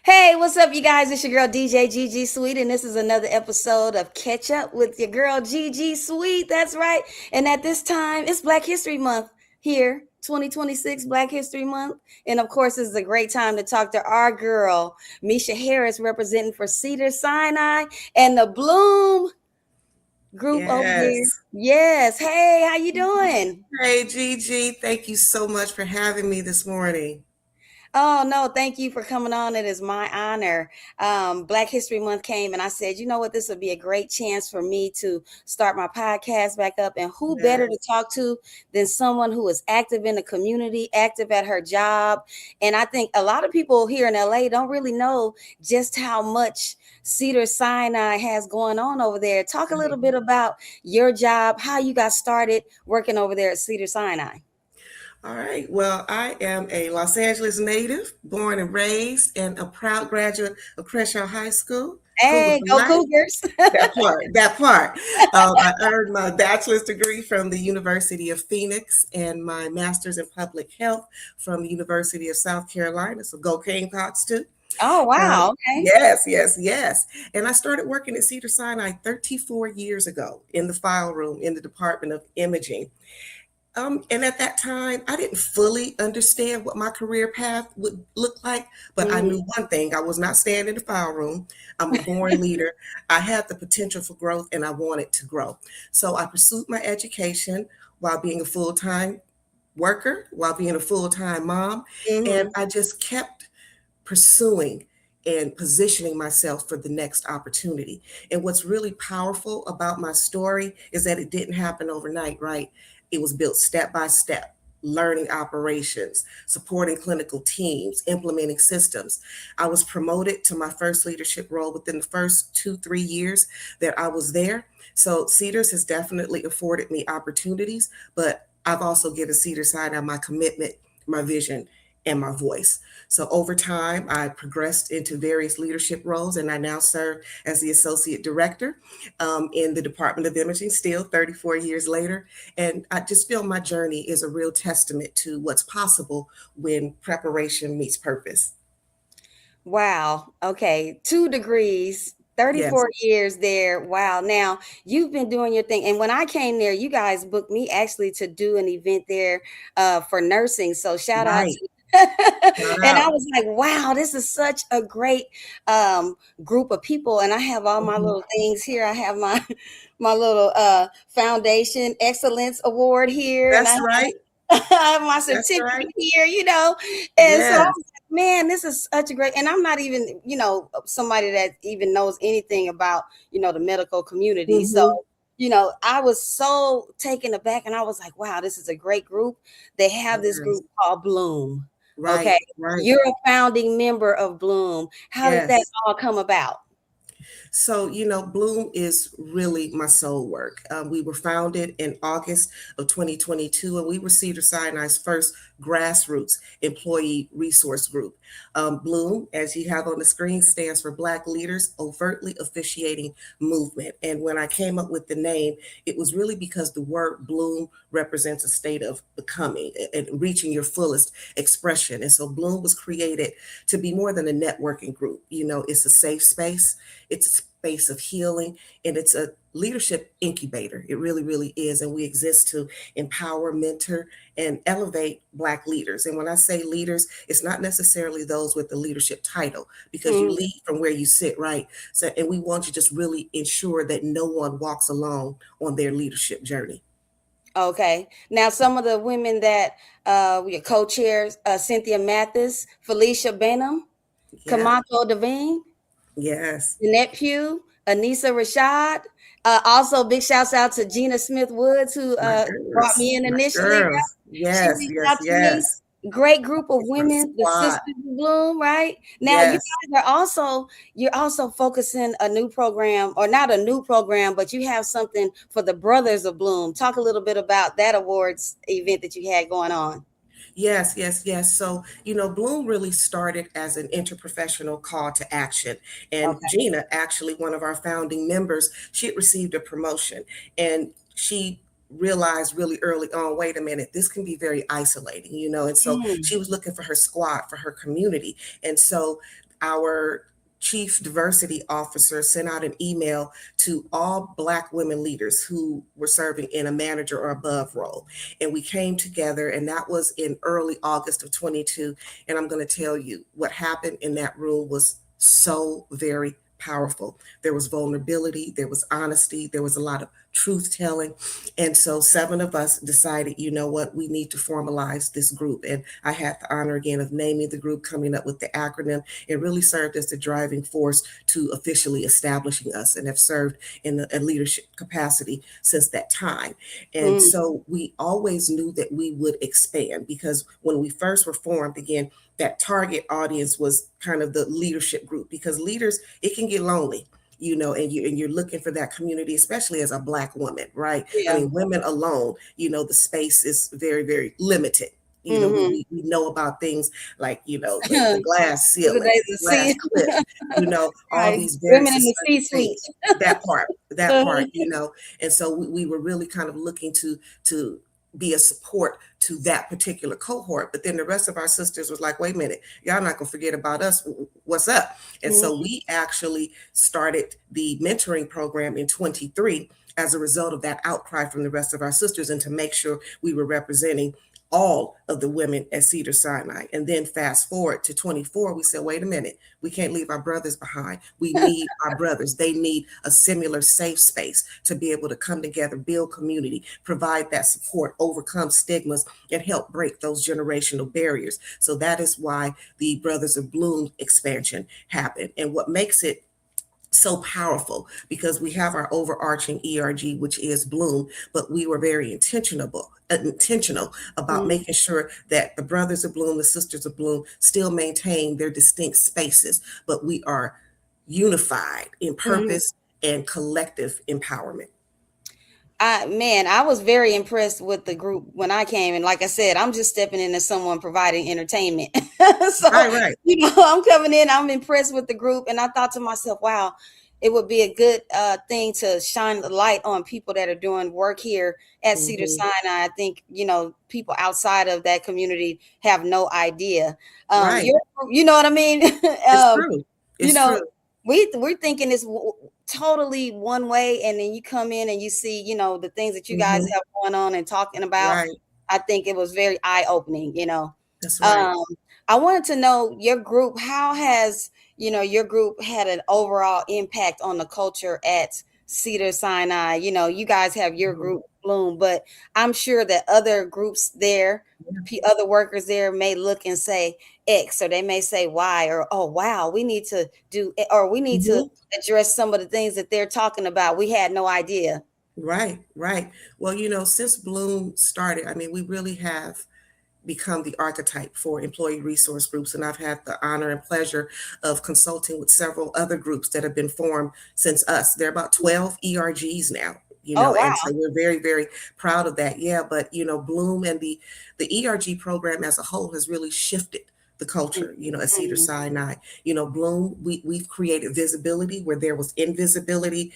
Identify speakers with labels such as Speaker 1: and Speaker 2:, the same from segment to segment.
Speaker 1: Hey, what's up, you guys? It's your girl DJ Gigi Sweet, and this is another episode of Catch Up with your girl Gigi Sweet. That's right. And at this time, it's Black History Month here, 2026 Black History Month. And of course, this is a great time to talk to our girl, Mischa Harris, representing for Cedars-Sinai and the Bloom group over there.
Speaker 2: Yes.
Speaker 1: Yes. Hey, how you doing?
Speaker 2: Hey, Gigi, thank you so much for having me this morning.
Speaker 1: Oh, no, thank you for coming on. It is my honor. Black History Month came, and I said, you know what, this would be a great chance for me to start my podcast back up. And who better to
Speaker 2: Yes.
Speaker 1: talk to than someone who is active in the community, active at her job? And I think a lot of people here in LA don't really know just how much Cedar Sinai has going on over there. Talk a
Speaker 2: Right.
Speaker 1: little bit about your job, how you got started working over there at Cedar Sinai.
Speaker 2: All right. Well, I am a Los Angeles native, born and raised, and a proud graduate of Crenshaw High School. Cougar
Speaker 1: Hey,
Speaker 2: for
Speaker 1: go
Speaker 2: life.
Speaker 1: Cougars.
Speaker 2: That part. I earned my bachelor's degree from the University of Phoenix and my master's in public health from the University of South Carolina. So go Gamecocks too.
Speaker 1: Oh,
Speaker 2: Uh,
Speaker 1: wow. Okay.
Speaker 2: yes. And I started working at Cedar Sinai 34 years ago in the file room in the Department of Imaging. And at that time, I didn't fully understand what my career path would look like, but I
Speaker 1: Mm.
Speaker 2: knew one thing. I was not staying in the file room. I'm a born leader. I had the potential for growth and I wanted to grow. So I pursued my education while being a full-time worker, while being a full-time mom. And
Speaker 1: Mhm.
Speaker 2: I just kept pursuing and positioning myself for the next opportunity. And what's really powerful about my story is that it didn't happen overnight, right? It was built step by step, learning operations, supporting clinical teams, implementing systems. I was promoted to my first leadership role within the first 2, 3 years that I was there. So Cedars has definitely afforded me opportunities, but I've also given Cedars Sinai my commitment, my vision, and my voice. So over time, I progressed into various leadership roles, and I now serve as the associate director in the Department of Imaging, still 34 years later. And I just feel my journey is a real testament to what's possible when preparation meets purpose.
Speaker 1: Wow. Okay. 2 degrees,
Speaker 2: Yes,
Speaker 1: 34 years there. Wow. Now you've been doing your thing. And when I came there, you guys booked me actually to do an event there for nursing. So shout out
Speaker 2: right.
Speaker 1: to
Speaker 2: Shout
Speaker 1: and I
Speaker 2: out.
Speaker 1: was like, wow, this is such a great um group of people. And I have all my
Speaker 2: Mhm.
Speaker 1: little things here. I have my my little foundation excellence award here, and I
Speaker 2: That's right.
Speaker 1: I have my
Speaker 2: That's right.
Speaker 1: certificate here, and so I
Speaker 2: Yes.
Speaker 1: was like, man, this is such a great, and I'm not even, somebody that even knows anything about, the medical community. So,
Speaker 2: Hmm.
Speaker 1: I was so taken aback and I was like, wow, this is a great group. They have this
Speaker 2: Yes.
Speaker 1: group called Bloom. Okay.
Speaker 2: Right. Right.
Speaker 1: You're a founding member of Bloom. How did that
Speaker 2: Yes.
Speaker 1: all come about?
Speaker 2: So, Bloom is really my soul work. We were founded in August of 2022, and we were Cedar Sinai's first grassroots employee resource group. Bloom, as you have on the screen, stands for Black Leaders Overtly Officiating Movement. And when I came up with the name, it was really because the word bloom represents a state of becoming and reaching your fullest expression. And so Bloom was created to be more than a networking group. It's a safe space, it's a space of healing, and it's a leadership incubator. It really, really is. And we exist to empower, mentor, and elevate Black leaders. And when I say leaders, it's not necessarily those with the leadership title, because you
Speaker 1: Mm,
Speaker 2: lead from where you sit, right? So, and we want to just really ensure that no one walks alone on their leadership journey.
Speaker 1: okay. Now, some of the women that we co-chairs, Cynthia Mathis, Felicia Benham,
Speaker 2: Yeah.
Speaker 1: Kamato Devine,
Speaker 2: Yes.
Speaker 1: Jeanette Pugh, Anissa Rashad. Also, big shouts out to Gina Smith Woods, who
Speaker 2: My
Speaker 1: brought
Speaker 2: girls.
Speaker 1: me in
Speaker 2: My
Speaker 1: initially. Yeah.
Speaker 2: girls.
Speaker 1: She
Speaker 2: Yes.
Speaker 1: reached
Speaker 2: Yes.
Speaker 1: out to me.
Speaker 2: Yes.
Speaker 1: Great group of
Speaker 2: It's my
Speaker 1: women, the
Speaker 2: squad.
Speaker 1: Sisters of Bloom, right? Now you
Speaker 2: Yes.
Speaker 1: guys are also you're also focusing a new program, or not a new program, but you have something for the Brothers of Bloom. Talk a little bit about that awards event that you had going on.
Speaker 2: Yes. So, Bloom really started as an interprofessional call to action. And
Speaker 1: Okay.
Speaker 2: Gina, actually, one of our founding members, she had received a promotion and she realized really early on, wait a minute, this can be very isolating. And so
Speaker 1: Mm,
Speaker 2: she was looking for her squad, for her community. And so our chief diversity officer sent out an email to all Black women leaders who were serving in a manager or above role. And we came together, and that was in early August of 22. And I'm going to tell you what happened in that room was so very powerful. There was vulnerability, there was honesty, there was a lot of truth telling. And so 7 of us decided, you know what, we need to formalize this group. And I had the honor again of naming the group, coming up with the acronym. It really served as the driving force to officially establishing us, and have served in a leadership capacity since that time. And
Speaker 1: Mm.
Speaker 2: so we always knew that we would expand, because when we first were formed, again, that target audience was kind of the leadership group, because leaders, it can get lonely, and you're looking for that community, especially as a Black woman, right? I
Speaker 1: Yeah.
Speaker 2: mean, women alone, the space is very, very limited.
Speaker 1: Mm-hmm.
Speaker 2: We know about things like, the glass
Speaker 1: Good
Speaker 2: ceiling,
Speaker 1: days
Speaker 2: the
Speaker 1: to
Speaker 2: glass
Speaker 1: see.
Speaker 2: cliff, all
Speaker 1: Right.
Speaker 2: these very
Speaker 1: Women in the
Speaker 2: suspended
Speaker 1: C-suite.
Speaker 2: things. That part. And so we were really kind of looking to be a support to that particular cohort. But then the rest of our sisters was like, wait a minute, y'all not gonna forget about us. What's up? And so
Speaker 1: Mhm.
Speaker 2: we actually started the mentoring program in 23 as a result of that outcry from the rest of our sisters, and to make sure we were representing all of the women at Cedars-Sinai. And then fast forward to 24, we said, wait a minute, we can't leave our brothers behind. We need our brothers. They need a similar safe space to be able to come together, build community, provide that support, overcome stigmas, and help break those generational barriers. So that is why the Brothers of Bloom expansion happened. And what makes it so powerful, because we have our overarching ERG, which is Bloom, but we were very intentional about
Speaker 1: Mhm.
Speaker 2: making sure that the Brothers of Bloom, the Sisters of Bloom, still maintain their distinct spaces, but we are unified in
Speaker 1: Mhm.
Speaker 2: purpose and collective empowerment.
Speaker 1: I was very impressed with the group when I came, and like I said, I'm just stepping in as someone providing entertainment. So,
Speaker 2: Right.
Speaker 1: I'm coming in, I'm impressed with the group, and I thought to myself, wow, it would be a good thing to shine the light on people that are doing work here at Cedar
Speaker 2: Hmm.
Speaker 1: Sinai. I think, people outside of that community have no idea.
Speaker 2: Right.
Speaker 1: You know what I mean?
Speaker 2: It's
Speaker 1: um,
Speaker 2: true.
Speaker 1: you
Speaker 2: It's
Speaker 1: know,
Speaker 2: true.
Speaker 1: we're thinking it's totally one way, and then you come in and you see, the things that you guys
Speaker 2: Hmm.
Speaker 1: have going on and talking about.
Speaker 2: Right.
Speaker 1: I think it was very eye-opening.
Speaker 2: That's right.
Speaker 1: um I wanted to know your group, how has your group had an overall impact on the culture at Cedars-Sinai? You guys have your
Speaker 2: Mhm.
Speaker 1: group Bloom, but I'm sure that other groups there, other workers there may look and say X, or they may say Y, or oh wow, we need to do, or we need to
Speaker 2: Mhm.
Speaker 1: address some of the things that they're talking about. We had no idea.
Speaker 2: Right. Well, since Bloom started, I mean, we really have become the archetype for employee resource groups. And I've had the honor and pleasure of consulting with several other groups that have been formed since us. There are about 12 ERGs now.
Speaker 1: Oh
Speaker 2: And
Speaker 1: wow.
Speaker 2: so we're very, very proud of that. Yeah, but Bloom and the ERG program as a whole has really shifted the culture, at Cedar
Speaker 1: Mhm.
Speaker 2: Sinai. Bloom, we've created visibility where there was invisibility.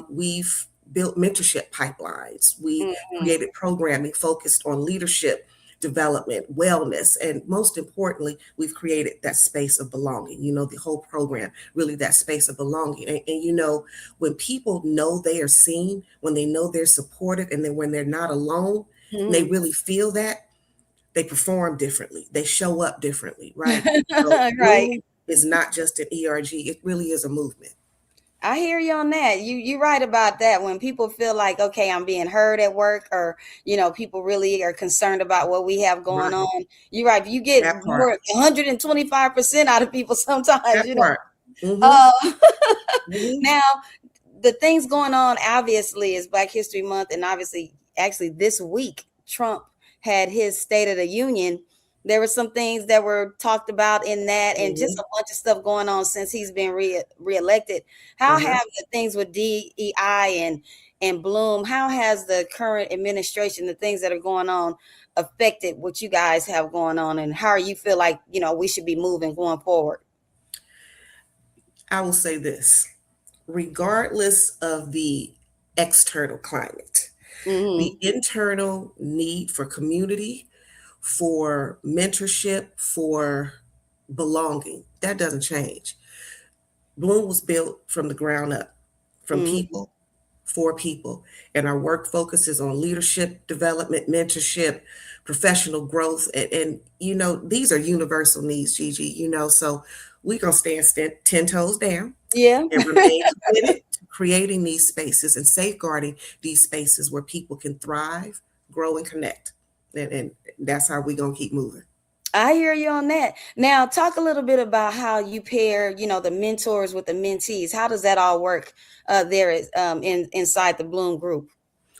Speaker 2: We've built mentorship pipelines. We
Speaker 1: Mhm.
Speaker 2: created programming focused on leadership development, wellness, and most importantly, we've created that space of belonging. The whole program, really that space of belonging. And when people know they are seen, when they know they're supported, and then when they're not alone, and they
Speaker 1: Mhm.
Speaker 2: really feel that, they perform differently. They show up differently, right? So
Speaker 1: Right.
Speaker 2: Bloom is not just an ERG, it really is a movement.
Speaker 1: I hear you on that. You right about that. When people feel like, okay, I'm being heard at work, or people really are concerned about what we have going
Speaker 2: Right.
Speaker 1: on. You're right. You get
Speaker 2: That part.
Speaker 1: more 125% out of people sometimes.
Speaker 2: That part. Mm-hmm.
Speaker 1: Uh,
Speaker 2: Mm-hmm.
Speaker 1: now the things going on obviously is Black History Month, and obviously, actually, this week Trump had his State of the Union. There were some things that were talked about in that, and just
Speaker 2: Mm-hmm.
Speaker 1: a bunch of stuff going on since he's been reelected. How
Speaker 2: Uh-huh.
Speaker 1: have the things with DEI and Bloom? How has the current administration, the things that are going on, affected what you guys have going on, and how you feel like we should be moving going forward?
Speaker 2: I will say this, regardless of the external climate, the
Speaker 1: Hmm.
Speaker 2: internal need for community, for mentorship, for belonging. That doesn't change. Bloom was built from the ground up, from
Speaker 1: Mhm.
Speaker 2: people for people. And our work focuses on leadership development, mentorship, professional growth. These are universal needs, Gigi, so we're going to stand 10 toes down
Speaker 1: Yeah.
Speaker 2: and remain committed to creating these spaces and safeguarding these spaces where people can thrive, grow, and connect. And that's how we're going to keep moving.
Speaker 1: I hear you on that. Now, talk a little bit about how you pair, the mentors with the mentees. How does that all work there is inside the Bloom group?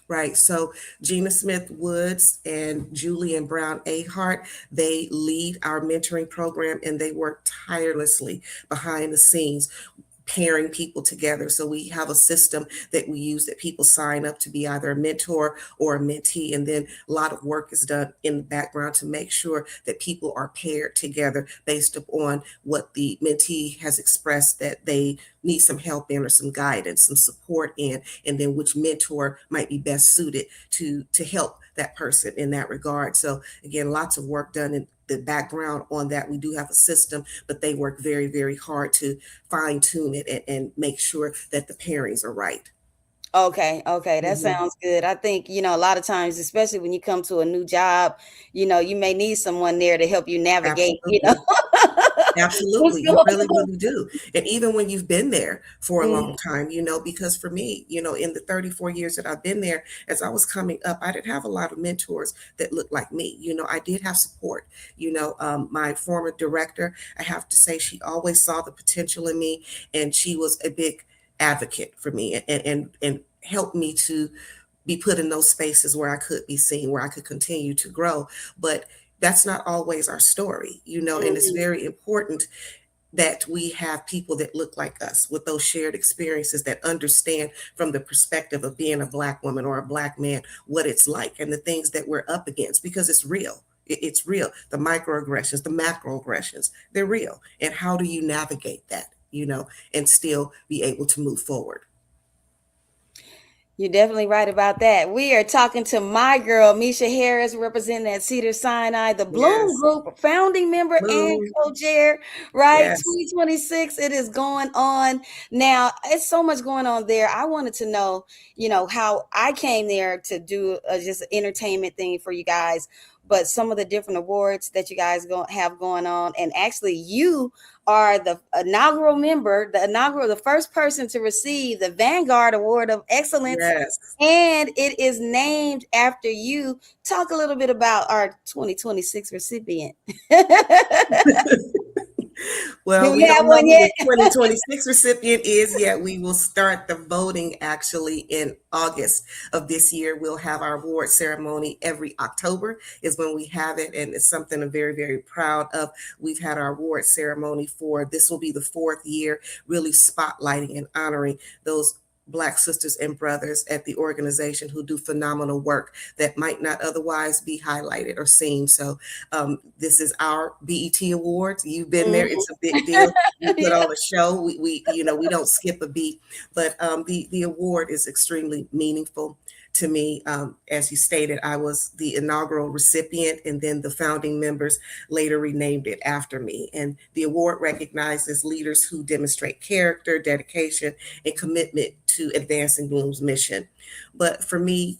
Speaker 2: Right. So Gina Smith Woods and Julian Brown Ahart, they lead our mentoring program and they work tirelessly behind the scenes pairing people together. So we have a system that we use that people sign up to be either a mentor or a mentee. And then a lot of work is done in the background to make sure that people are paired together based upon what the mentee has expressed that they need some help in or some guidance, some support in, and then which mentor might be best suited to help that person in that regard. So again, lots of work done in the background on that. We do have a system, but they work very, very hard to fine tune it and make sure that the pairings are right.
Speaker 1: Okay, okay, that
Speaker 2: Mhm.
Speaker 1: sounds good. I think, a lot of times, especially when you come to a new job, you may need someone there to help you navigate,
Speaker 2: Absolutely.
Speaker 1: what's
Speaker 2: Absolutely. You
Speaker 1: going
Speaker 2: really,
Speaker 1: on.
Speaker 2: really do. And even when you've been there for a
Speaker 1: Mhm.
Speaker 2: long time, because for me, in the 34 years that I've been there, as I was coming up, I didn't have a lot of mentors that looked like me. I did have support. My former director, I have to say, she always saw the potential in me and she was a big advocate for me and helped me to be put in those spaces where I could be seen, where I could continue to grow. But that's not always our story, and it's
Speaker 1: Mhm.
Speaker 2: very important that we have people that look like us with those shared experiences that understand from the perspective of being a Black woman or a Black man what it's like and the things that we're up against because it's real. It's real. The microaggressions, the macroaggressions, they're real. And how do you navigate that, and still be able to move forward?
Speaker 1: You're definitely right about that. We are talking to my girl, Mischa Harris, representing at Cedars-Sinai, the Bloom
Speaker 2: Yes.
Speaker 1: Group, founding member and
Speaker 2: Bloom.
Speaker 1: co-chair, right?
Speaker 2: Yes.
Speaker 1: 2026, it is going on. Now, it's so much going on there. I wanted to know, how I came there to do just an entertainment thing for you guys, but some of the different awards that you guys have going on. And actually, you are the inaugural member, the first person to receive the Vanguard Award of Excellence.
Speaker 2: Yes.
Speaker 1: And it is named after you. Talk a little bit about our 2026 recipient. Do
Speaker 2: Well,
Speaker 1: we
Speaker 2: we
Speaker 1: have
Speaker 2: don't know
Speaker 1: one
Speaker 2: who the
Speaker 1: yet?
Speaker 2: 2026 recipient is yet. We will start the voting actually in August of this year. We'll have our award ceremony every October is when we have it. And it's something I'm very, very proud of. We've had our award ceremony for this will be the fourth year, really spotlighting and honoring those Black sisters and brothers at the organization who do phenomenal work that might not otherwise be highlighted or seen. So this is our BET Awards. You've been there;
Speaker 1: Mhm.
Speaker 2: it's a big deal. We put
Speaker 1: Yeah.
Speaker 2: on a show. We don't skip a beat. But the award is extremely meaningful to me. As you stated, I was the inaugural recipient, and then the founding members later renamed it after me. And the award recognizes leaders who demonstrate character, dedication, and commitment to advancing Bloom's mission. But for me,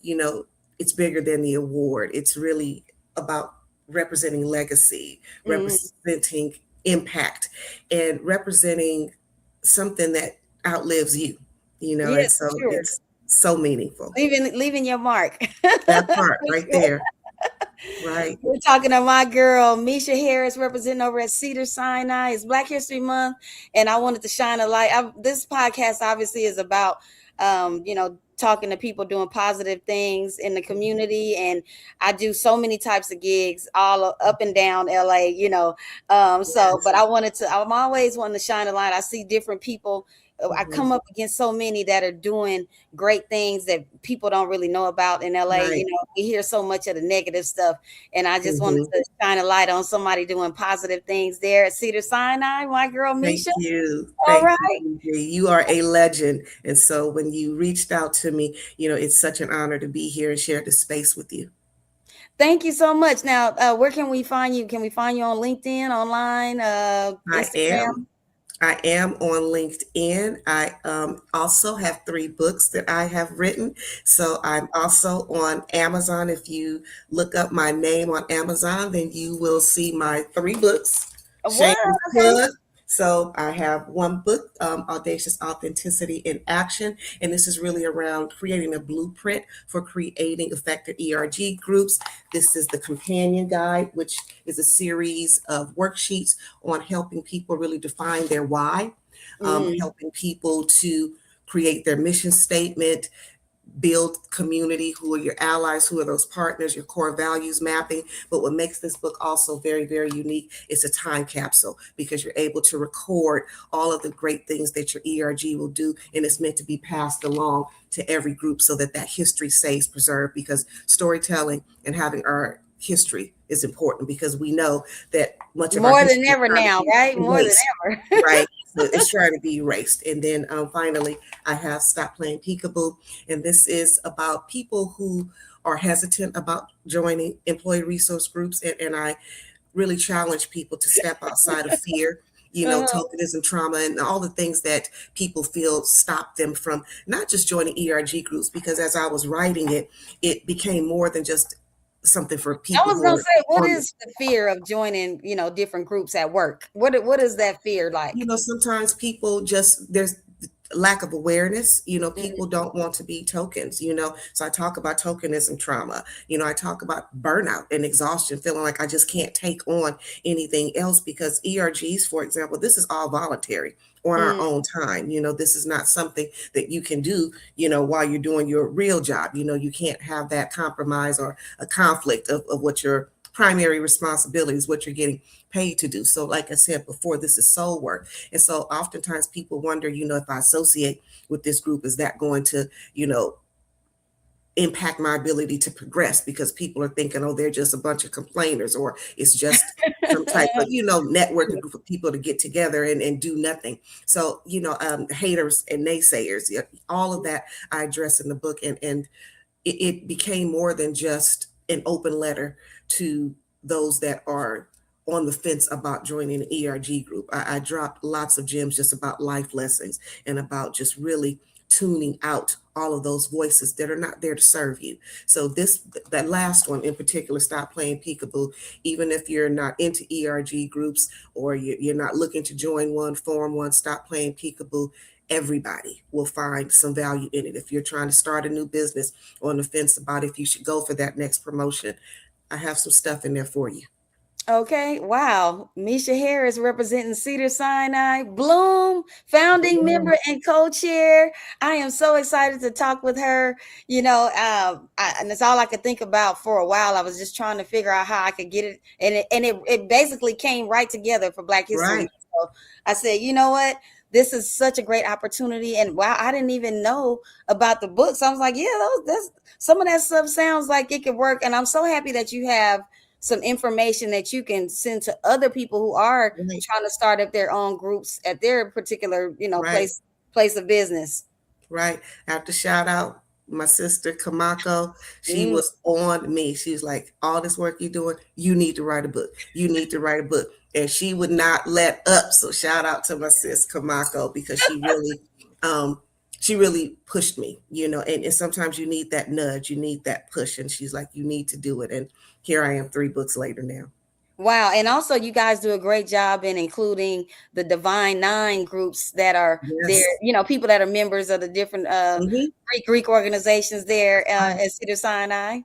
Speaker 2: it's bigger than the award. It's really about representing legacy,
Speaker 1: Mhm.
Speaker 2: representing impact, and representing something that outlives you, and
Speaker 1: Yes, for
Speaker 2: so
Speaker 1: sure.
Speaker 2: it's so meaningful.
Speaker 1: Leaving your mark.
Speaker 2: That part
Speaker 1: For
Speaker 2: right
Speaker 1: sure.
Speaker 2: there, right?
Speaker 1: We're talking to my girl, Mischa Harris, representing over at Cedars-Sinai. It's Black History Month, and I wanted to shine a light. This podcast obviously is about, talking to people doing positive things in the community. And I do so many types of gigs all up and down LA,
Speaker 2: Yes.
Speaker 1: but I'm always wanting to shine a light. I see different people. I
Speaker 2: Hmm.
Speaker 1: come up against so many that are doing great things that people don't really know about in LA.
Speaker 2: Right.
Speaker 1: We hear so much of the negative stuff, and I just wanted
Speaker 2: Hmm.
Speaker 1: to shine a light on somebody doing positive things there at Cedar Sinai. My girl
Speaker 2: Thank
Speaker 1: Mischa.
Speaker 2: you.
Speaker 1: All
Speaker 2: Thank you,
Speaker 1: right.
Speaker 2: Gigi. You are a legend. And so when you reached out to me, it's such an honor to be here and share this space with you.
Speaker 1: Thank you so much. Now, where can we find you? Can we find you on LinkedIn, online,
Speaker 2: I am.
Speaker 1: Instagram?
Speaker 2: I am on LinkedIn. I also have 3 books that I have written. So I'm also on Amazon. If you look up my name on Amazon, then you will see my 3 books.
Speaker 1: What?
Speaker 2: Shameless
Speaker 1: Okay.
Speaker 2: plug. So I have one book, Audacious Authenticity in Action, and this is really around creating a blueprint for creating effective ERG groups. This is the companion guide, which is a series of worksheets on helping people really define their why,
Speaker 1: Mm.
Speaker 2: helping people to create their mission statement, build community, who are your allies, who are those partners, your core values mapping. But what makes this book also very, very unique is a time capsule, because you're able to record all of the great things that your ERG will do, and it's meant to be passed along to every group so that that history stays preserved, because storytelling and having our history is important, because we know that much of our
Speaker 1: More than
Speaker 2: history is
Speaker 1: ever
Speaker 2: trying to
Speaker 1: now,
Speaker 2: be
Speaker 1: right? More than
Speaker 2: erased,
Speaker 1: ever.
Speaker 2: right? So it's trying to be erased. And then finally, I have Stop Playing Peekaboo, and this is about people who are hesitant about joining employee resource groups, and I really challenge people to step outside of fear,
Speaker 1: Uh-huh.
Speaker 2: tokenism, trauma, and all the things that people feel stop them from not just joining ERG groups. Because as I was writing it, it became more than just something for
Speaker 1: I
Speaker 2: people
Speaker 1: was
Speaker 2: who
Speaker 1: gonna
Speaker 2: are
Speaker 1: say, what
Speaker 2: on the,
Speaker 1: is the fear of joining, different groups at work? What is that fear like?
Speaker 2: sometimes people just, there's lack of awareness. People
Speaker 1: Mm,
Speaker 2: don't want to be tokens. So I talk about tokenism trauma. I talk about burnout and exhaustion, feeling like I just can't take on anything else, because ERGs, for example, this is all voluntary on our
Speaker 1: mm.
Speaker 2: own time. This is not something that you can do, while you're doing your real job. You can't have that compromise or a conflict of what your primary responsibilities, what you're getting paid to do. So like I said before, this is soul work. And so oftentimes people wonder, if I associate with this group, is that going to, impact my ability to progress? Because people are thinking, oh, they're just a bunch of complainers, or it's just some type of, networking group of people to get together and do nothing. So, haters and naysayers, yeah, all of that I address in the book. And it became more than just an open letter to those that are on the fence about joining an ERG group. I dropped lots of gems just about life lessons, and about just really tuning out all of those voices that are not there to serve you. So that last one in particular, Stop Playing Peekaboo, even if you're not into ERG groups, or you're not looking to join one, form one, Stop Playing Peekaboo, everybody will find some value in it. If you're trying to start a new business, on the fence about if you should go for that next promotion, I have some stuff in there for you.
Speaker 1: Okay, wow. Mischa Harris representing Cedars-Sinai. Bloom, founding member and co-chair. I am so excited to talk with her. And it's all I could think about for a while. I was just trying to figure out how I could get it, and it basically came right together for Black History
Speaker 2: Right,
Speaker 1: Month. So I said, you know what? This is such a great opportunity, and wow, I didn't even know about the book. So I was like, yeah, that's some of that stuff sounds like it could work, and I'm so happy that you have some information that you can send to other people who are
Speaker 2: right,
Speaker 1: trying to start up their own groups at their particular,
Speaker 2: right,
Speaker 1: place of business.
Speaker 2: right. I have to shout out my sister Kamako. She
Speaker 1: Mm.
Speaker 2: was on me. She's like, all this work you're doing, you need to write a book. You need to write a book. And she would not let up. So shout out to my sis Kamako, because um she really pushed me, and sometimes you need that nudge, you need that push. And she's like, you need to do it. And here I am 3 books later now.
Speaker 1: Wow. And also you guys do a great job in including the Divine Nine groups that are there,
Speaker 2: Yes.
Speaker 1: people that are members of the different
Speaker 2: Hmm.
Speaker 1: Greek organizations there at Cedar Sinai.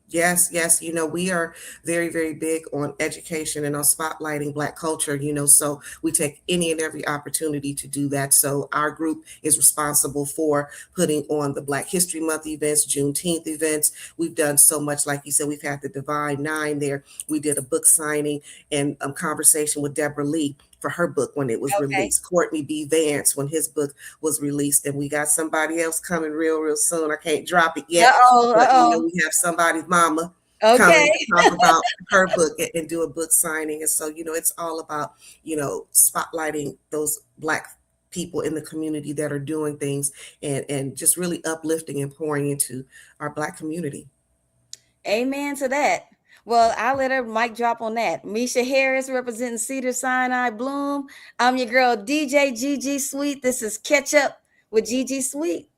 Speaker 2: Yes, yes. We are very, very big on education and on spotlighting Black culture, so we take any and every opportunity to do that. So our group is responsible for putting on the Black History Month events, Juneteenth events. We've done so much. Like you said, we've had the Divine Nine there. We did a book signing and conversation with Deborah Lee for her book when it was
Speaker 1: Okay.
Speaker 2: released. Courtney B. Vance when his book was released. And we got somebody else coming real, real soon. I can't drop it yet,
Speaker 1: Uh-oh,
Speaker 2: but
Speaker 1: uh-oh.
Speaker 2: we have somebody's mama
Speaker 1: Okay.
Speaker 2: coming to talk about her book and do a book signing. And so, it's all about, spotlighting those Black people in the community that are doing things, and just really uplifting and pouring into our Black community.
Speaker 1: Amen to that. Well, I'll let her mic drop on that. Mischa Harris representing Cedars-Sinai Bloom. I'm your girl DJ Gigi Sweet. This is Catch Up with Gigi Sweet.